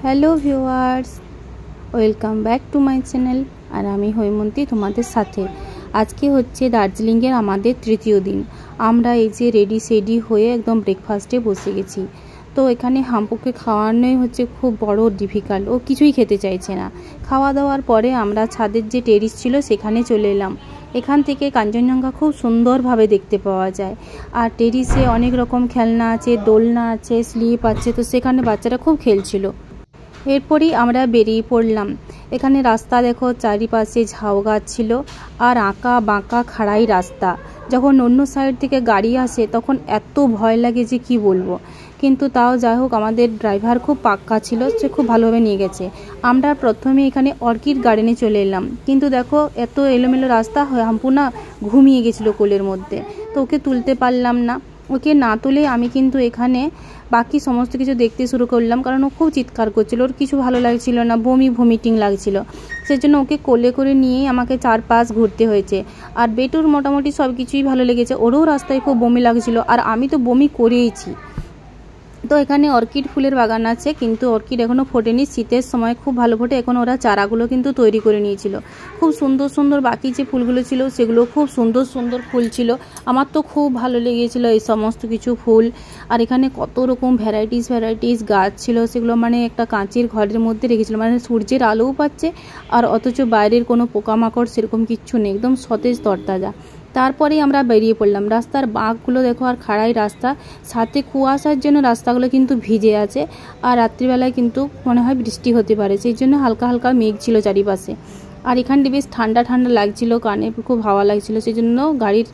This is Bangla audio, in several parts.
Hello viewers, welcome back to my channel. আর আমি হৈমন্তী তোমাদের সাথে। আজকে হচ্ছে দার্জিলিংয়ের আমাদের তৃতীয় দিন। আমরা এই যে রেডি সেডি হয়ে একদম ব্রেকফাস্টে বসে গেছি। তো এখানে হাম্পুকে খাওয়ানোই হচ্ছে খুব বড় ডিফিকাল্ট, ও কিছুই খেতে চাইছে না। খাওয়া দাওয়ার পরে আমরা ছাদের যে টেরিস ছিল সেখানে চলে এলাম। এখান থেকে কাঞ্চনজঙ্ঘা খুব সুন্দরভাবে দেখতে পাওয়া যায়। আর টেরিসে অনেক রকম খেলনা আছে, দোলনা আছে, স্লিপ আছে, তো সেখানে বাচ্চারা খুব খেলছিল। এরপরই আমরা বেরিয়ে পড়লাম। এখানে রাস্তা দেখো, চারিপাশে ঝাউ গাছ ছিল আর আঁকা বাঁকা খাড়াই রাস্তা। যখন অন্য সাইড থেকে গাড়ি আসে তখন এত ভয় লাগে যে কি বলবো, কিন্তু তাও যাই হোক আমাদের ড্রাইভার খুব পাক্কা ছিল, সে খুব ভালোভাবে নিয়ে গেছে। আমরা প্রথমে এখানে অর্কিড গার্ডেনে চলে এলাম, কিন্তু দেখো এত এলোমেলো রাস্তা, হাম্পু না ঘুমিয়ে গেছিলো কোলের মধ্যে, তো ওকে তুলতে পারলাম না। ওকে না তুলে আমি কিন্তু এখানে বাকি সমস্ত কিছু দেখতে শুরু করলাম, কারণ ও খুব চিৎকার করছিল, ওর কিছু ভালো লাগছিল না, ভমিটিং লাগছিল। সেজন্য ওকে কোলে করে নিয়েই আমাকে চারপাশ ঘুরতে হয়েছে। আর বেটুর মোটামুটি সব কিছুই ভালো লেগেছে, ওরও রাস্তায় খুব বমি লাগছিল, আর আমি তো বমি করেইছি। তো এখানে অর্কিড ফুলের বাগান আছে, কিন্তু অর্কিড এখনও ফোটেনি, শীতের সময় খুব ভালো ফোটে। এখন ওরা চারাগুলো কিন্তু তৈরি করে নিয়েছিল। খুব সুন্দর সুন্দর বাকি যে ফুলগুলো ছিল সেগুলো খুব সুন্দর সুন্দর ফুল ছিল। আমার তো খুব ভালো লেগেছিলো এই সমস্ত কিছু ফুল। আর এখানে কত রকম ভ্যারাইটিস গাছ ছিল, সেগুলো মানে একটা কাঁচের ঘরের মধ্যে রেখেছিল, মানে সূর্যের আলোও পাচ্ছে আর অথচ বাইরের কোনো পোকামাকড় সেরকম কিচ্ছু নেই, একদম সতেজ তরতাজা। তারপরেই আমরা বেরিয়ে পড়লাম। রাস্তার বাঁকগুলো দেখো, আর খাড়াই রাস্তা, সাথে কুয়াশার জন্য রাস্তাগুলো কিন্তু ভিজে আছে। আর রাত্রিবেলায় কিন্তু মনে হয় বৃষ্টি হতে পারে, সেই জন্য হালকা হালকা মেঘ ছিল চারিপাশে। আর এখানটি বেশ ঠান্ডা ঠান্ডা লাগছিল, কানে খুব হাওয়া লাগছিল, সেই জন্য গাড়ির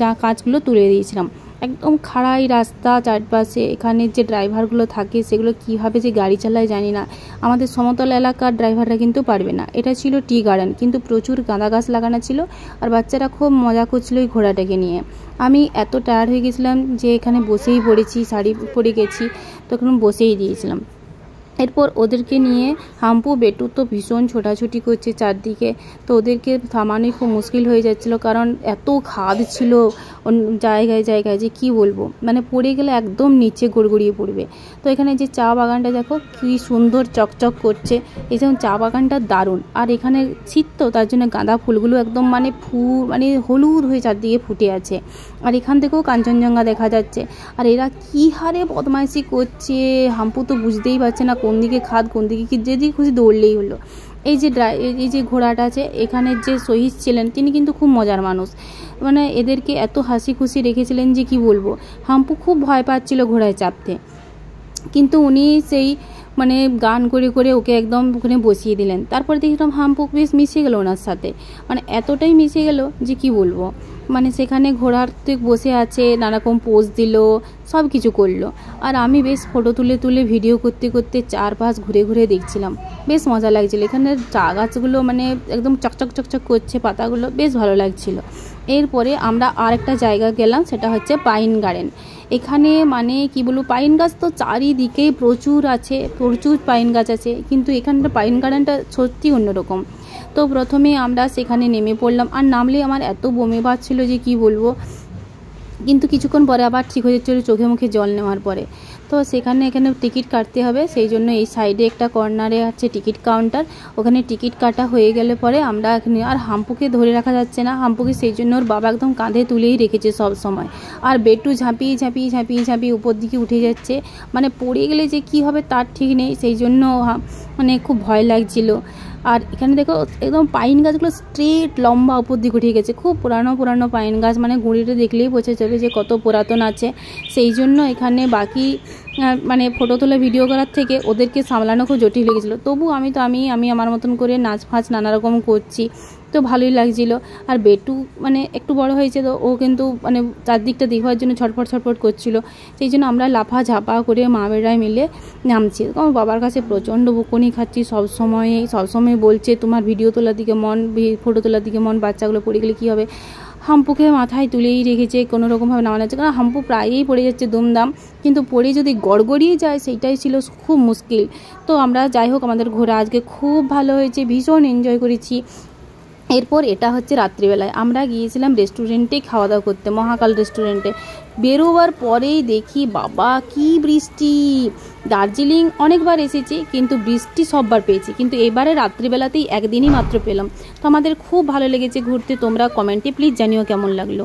যা কাঁচগুলো তুলে দিয়েছিলাম। একদম খাড়াই রাস্তা চারপাশে। এখানে যে ড্রাইভারগুলো থাকে সেগুলো কীভাবে যে গাড়ি চালায় জানি না। আমাদের সমতল এলাকার ড্রাইভাররা কিন্তু পারবে না। এটা ছিল টি গার্ডেন, কিন্তু প্রচুর গাঁদা গাছ লাগানো ছিল, আর বাচ্চারা খুব মজা করছিল ওই ঘোড়াটাকে নিয়ে। আমি এত টায়ার্ড হয়ে গেছিলাম যে এখানে বসেই পড়েছি, শাড়ি পরে গেছি, তখন বসেই দিয়েছিলাম। এরপর ওদেরকে নিয়ে হাম্পু বেটু তো ভীষণ ছোটাছুটি করছে চারদিকে, তো ওদেরকে থামানোই খুব মুশকিল হয়ে যাচ্ছিলো, কারণ এত খাদ ছিল জায়গায় জায়গায় যে কি বলবো, মানে পড়ে গেলে একদম নিচে গড়গড়িয়ে পড়বে। তো এখানে যে চা বাগানটা দেখো কি সুন্দর চকচক করছে, এই যেমন চা বাগানটা দারুণ। আর এখানে শীত তো, তার জন্য গাঁদা ফুলগুলো একদম মানে হলুদ হয়ে চারদিকে ফুটে আছে। আর এখান থেকেও কাঞ্চনজঙ্ঘা দেখা যাচ্ছে। আর এরা কী হারে বদমাইশি করছে, হাম্পু তো বুঝতেই পারছে না কোন দিকে খাদ কোন দিকে কি, যেদিকে খুশি দৌড়লেই হলো। এই যে ঘোড়াটা আছে, এখানের যে শহীদ ছিলেন তিনি কিন্তু খুব মজার মানুষ, মানে এদেরকে এত হাসি খুশি রেখেছিলেন যে কি বলবো। হাম্পু খুব ভয় পাচ্ছিল ঘোড়ায় চাপতে, কিন্তু উনি সেই মানে গান করে করে ওকে একদম ওখানে বসিয়ে দিলেন। তারপর দেখলাম হাম্পু বেশ মিশে গেল ওনার সাথে, মানে এতটাই মিশে গেল যে কি বলবো। মানে সেখানে ঘোড়াতে বসে আছে, নানারকম পোজ দিল, সব কিছু করলো। আর আমি বেশ ফটো তুলে তুলে ভিডিও করতে করতে চারপাশ ঘুরে ঘুরে দেখছিলাম, বেশ মজা লাগছিলো। এখানে চা গাছগুলো মানে একদম চকচক চকচক করছে, পাতাগুলো বেশ ভালো লাগছিলো। এরপরে আমরা আর একটা জায়গা গেলাম, সেটা হচ্ছে পাইন গার্ডেন। এখানে মানে কি বলবো, পাইন গাছ তো চারিদিকেই প্রচুর আছে, প্রচুর পাইন গাছ আছে, কিন্তু এখানটা পাইন গার্ডেনটা সত্যি অন্যরকম। তো প্রথমে আমরা সেখানে নেমে পড়লাম, আর নামলে আমার এত বমি পাচ্ছিল যে কি বলবো, কিন্তু কিছুক্ষণ পরে আবার ঠিক হয়ে যাচ্ছিলো চোখে মুখে জল নেওয়ার পরে। তো এখানে টিকিট কাটতে হবে, সেই জন্য এই সাইডে একটা কর্নারে আছে টিকিট কাউন্টার, ওখানে টিকিট কাটা হয়ে গেলে পরে আমরা এখানে। আর হাম্পুকে ধরে রাখা যাচ্ছে না, হাম্পুকে সেই জন্য ওর বাবা একদম কাঁধে তুলেই রেখেছে সব সময়। আর বেটু ঝাঁপিয়ে উপর দিকে উঠে যাচ্ছে, মানে পড়ে গেলে যে কি হবে তার ঠিক নেই, সেই জন্য মানে খুব ভয় লাগছিল। আর এখানে দেখো একদম পাইন গাছগুলো স্ট্রেট লম্বা উপর দিকে উঠে গেছে, খুব পুরানো পাইন গাছ, মানে গুঁড়িটা দেখলেই বোঝা যাবে যে কত পুরাতন আছে। সেই জন্য এখানে বাকি মানে ফটো তোলা ভিডিও করার থেকে ওদেরকে সামলানো খুব জটিল হয়ে গেছিলো। তবু আমি আমার মতন করে নাচ ফাঁচ নানারকম করছি, তো ভালোই লাগছিলো। আর বেটু মানে একটু বড় হয়েছে, তো ও কিন্তু মানে চারদিকটা দেখবার জন্য ছটফট করছিল, সেই জন্য আমরা লাফা ঝাপা করে মা বেড়ায় মিলে নামছি। আমার বাবার কাছে প্রচণ্ড বকুনি খাচ্ছি, সবসময় বলছে তোমার ভিডিও তোলার দিকে মন, ফটো তোলার দিকে মন, বাচ্চাগুলো পড়ে গেলে কী হবে। হাম্পুকে মাথায় তুলেই রেখেছে, কোনো রকমভাবে নামানো যাচ্ছে, কারণ হাম্পু প্রায়ই পড়ে যাচ্ছে দুমদাম, কিন্তু পড়ে যদি গড়গড়িয়ে যায় সেইটাই ছিল খুব মুশকিল। তো আমরা যাই হোক, আমাদের ঘোরা আজকে খুব ভালো হয়েছে, ভীষণ এনজয় করেছি। এরপর এটা হচ্ছে রাত্রিবেলায় আমরা গিয়েছিলাম রেস্টুরেন্টে খাওয়া দাওয়া করতে, মহাকাল রেস্টুরেন্টে। বেরোবার পরেই দেখি বাবা কি বৃষ্টি। দার্জিলিং অনেকবার এসেছি কিন্তু বৃষ্টি সববার পেয়েছি, কিন্তু এবারে রাত্রিবেলাতেই একদিনই মাত্র পেলাম। তো আমাদের খুব ভালো লেগেছে ঘুরতে। তোমরা কমেন্টে প্লিজ জানিও কেমন লাগলো।